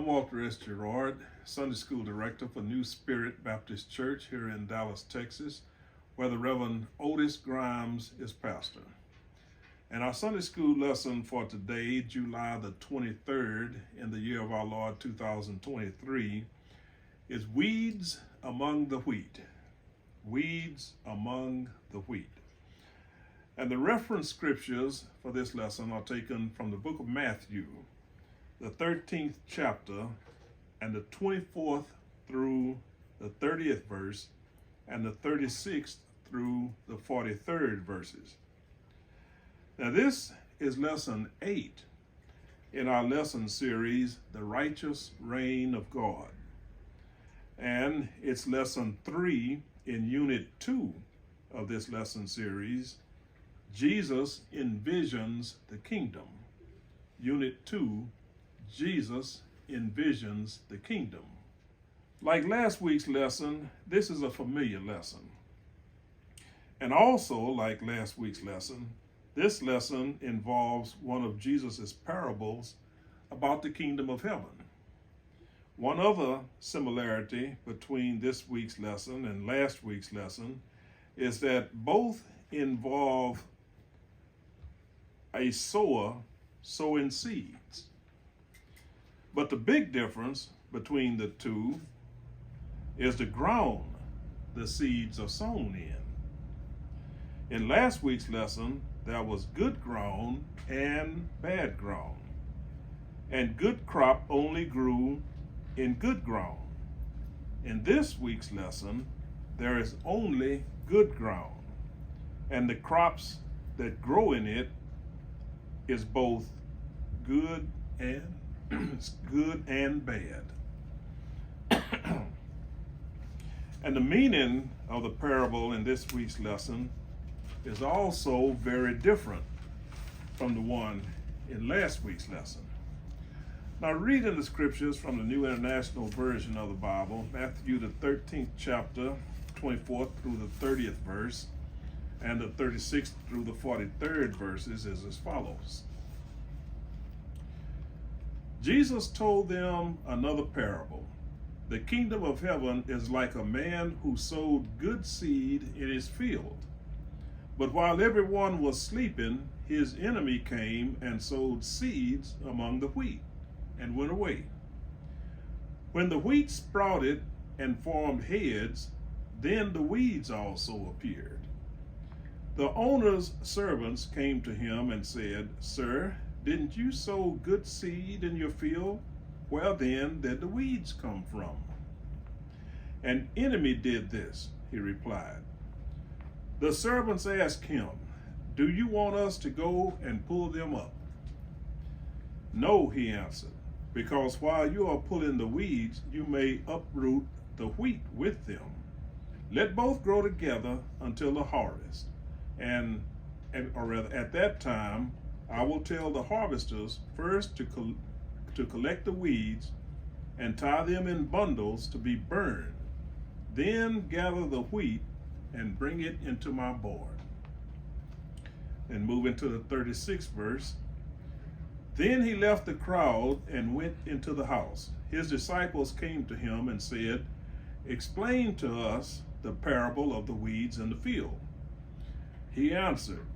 I'm Walter S. Gerard, Sunday School Director for New Spirit Baptist Church here in Dallas, Texas, where the Reverend Otis Grimes is pastor. And our Sunday School lesson for today, July the 23rd, in the year of our Lord 2023, is Weeds Among the Wheat. Weeds among the wheat. And the reference scriptures for this lesson are taken from the book of Matthew, the 13th chapter, and the 24th through the 30th verse, and the 36th through the 43rd verses. Now this is lesson 8 in our lesson series, The Righteous Reign of God. And it's lesson 3 in unit 2 of this lesson series, Jesus Envisions the Kingdom. Unit 2, Jesus envisions the kingdom. Like last week's lesson, this is a familiar lesson. And also, like last week's lesson, this lesson involves one of Jesus's parables about the kingdom of heaven. One other similarity between this week's lesson and last week's lesson is that both involve a sower sowing seeds. But the big difference between the two is the ground the seeds are sown in. In last week's lesson, there was good ground and bad ground. And good crop only grew in good ground. In this week's lesson, there is only good ground. And the crops that grow in it is both good and bad. And the meaning of the parable in this week's lesson is also very different from the one in last week's lesson. Now, reading the scriptures from the New International Version of the Bible, Matthew the 13th chapter, 24th through the 30th verse, and the 36th through the 43rd verses is as follows. Jesus told them another parable. The kingdom of heaven is like a man who sowed good seed in his field. But while everyone was sleeping, his enemy came and sowed seeds among the wheat and went away. When the wheat sprouted and formed heads, then the weeds also appeared. The owner's servants came to him and said, "Sir, didn't you sow good seed in your field? Where then did the weeds come from?" "An enemy did this," he replied. The servants asked him, "Do you want us to go and pull them up?" "No," he answered, "because while you are pulling the weeds, you may uproot the wheat with them. Let both grow together until the harvest. Or rather, at that time, I will tell the harvesters first to collect the weeds and tie them in bundles to be burned. Then gather the wheat and bring it into my barn." And moving to the 36th verse. Then he left the crowd and went into the house. His disciples came to him and said, "Explain to us the parable of the weeds in the field." He answered,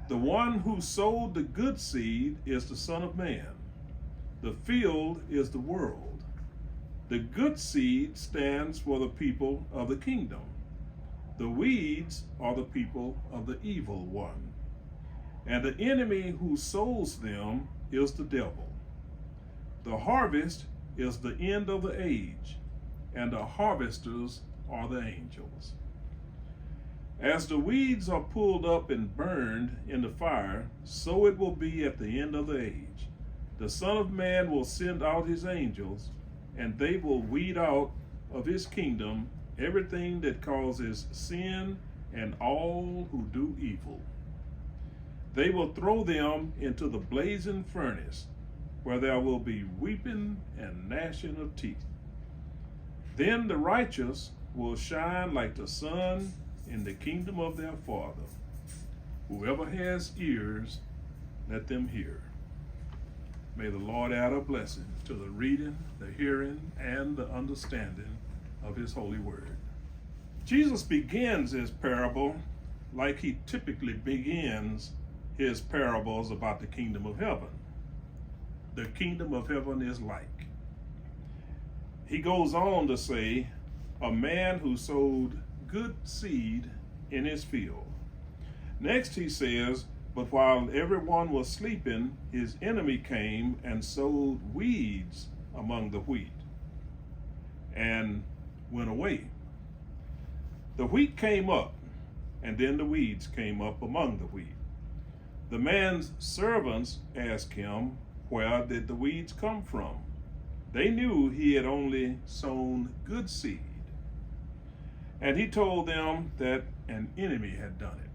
"The one who sowed the good seed is the Son of Man. The field is the world. The good seed stands for the people of the kingdom. The weeds are the people of the evil one. And the enemy who sows them is the devil. The harvest is the end of the age, and the harvesters are the angels. As the weeds are pulled up and burned in the fire, so it will be at the end of the age. The Son of Man will send out his angels, and they will weed out of his kingdom everything that causes sin and all who do evil. They will throw them into the blazing furnace, where there will be weeping and gnashing of teeth. Then the righteous will shine like the sun in the kingdom of their Father. Whoever has ears, let them hear." May the Lord add a blessing to the reading, the hearing, and the understanding of his holy word. Jesus begins his parable like he typically begins his parables about the kingdom of heaven. The kingdom of heaven is like. He goes on to say, a man who sowed good seed in his field. Next he says, but while everyone was sleeping, his enemy came and sowed weeds among the wheat and went away. The wheat came up, and then the weeds came up among the wheat. The man's servants asked him, where did the weeds come from? They knew he had only sown good seed. And he told them that an enemy had done it.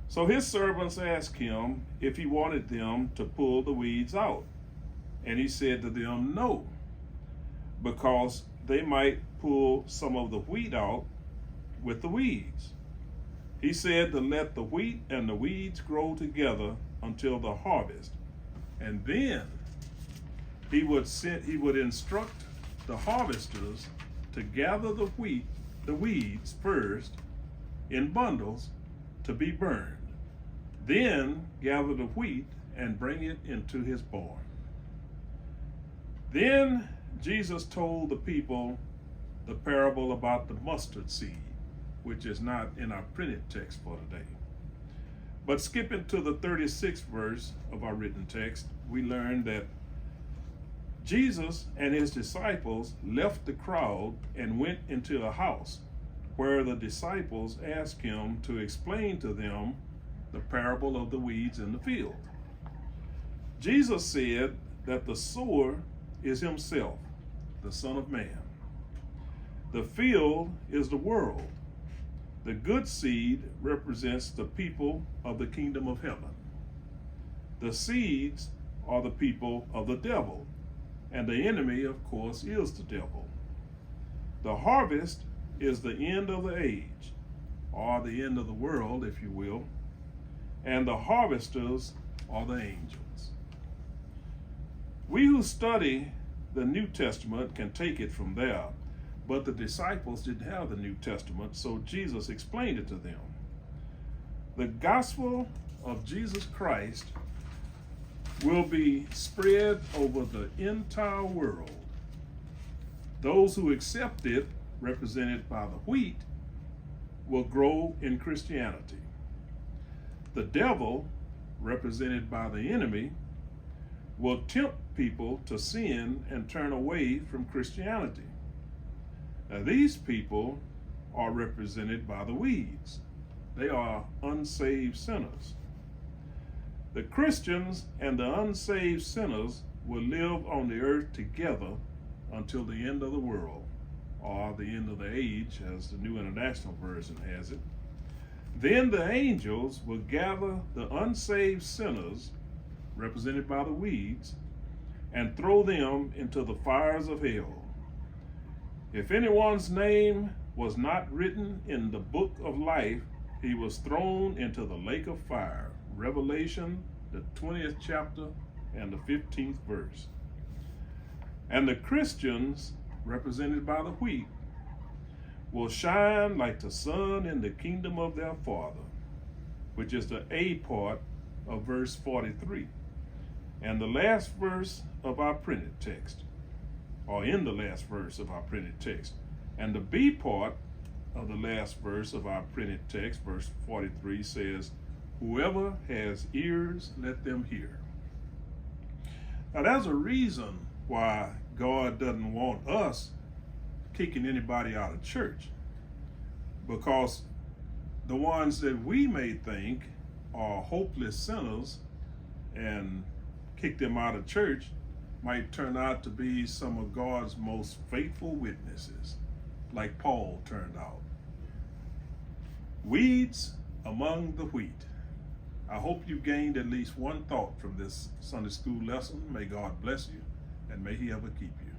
So his servants asked him if he wanted them to pull the weeds out. And he said to them, no, because they might pull some of the wheat out with the weeds. He said to let the wheat and the weeds grow together until the harvest. And then he would instruct the harvesters to gather the weeds first in bundles to be burned. Then gather the wheat and bring it into his barn. Then Jesus told the people the parable about the mustard seed, which is not in our printed text for today. But skipping to the 36th verse of our written text, we learn that Jesus and his disciples left the crowd and went into a house where the disciples asked him to explain to them the parable of the weeds in the field. Jesus said that the sower is himself, the Son of Man. The field is the world. The good seed represents the people of the kingdom of heaven. The seeds are the people of the devil, and the enemy, of course, is the devil. The harvest is the end of the age, or the end of the world, if you will, and the harvesters are the angels. We who study the New Testament can take it from there, but the disciples didn't have the New Testament, so Jesus explained it to them. The gospel of Jesus Christ will be spread over the entire world. Those who accept it, represented by the wheat, will grow in Christianity. The devil, represented by the enemy, will tempt people to sin and turn away from Christianity. Now, these people are represented by the weeds. They are unsaved sinners. The Christians and the unsaved sinners will live on the earth together until the end of the world, or the end of the age, as the New International Version has it. Then the angels will gather the unsaved sinners, represented by the weeds, and throw them into the fires of hell. If anyone's name was not written in the book of life, he was thrown into the lake of fire. Revelation, the 20th chapter and the 15th verse. And the Christians, represented by the wheat, will shine like the sun in the kingdom of their Father, which is the A part of verse 43. And the last verse of our printed text, or in the last verse of our printed text. And the B part of the last verse of our printed text, verse 43, says, whoever has ears, let them hear. Now, there's a reason why God doesn't want us kicking anybody out of church, because the ones that we may think are hopeless sinners and kick them out of church might turn out to be some of God's most faithful witnesses, like Paul turned out. Weeds among the wheat. I hope you gained at least one thought from this Sunday school lesson. May God bless you, and may he ever keep you.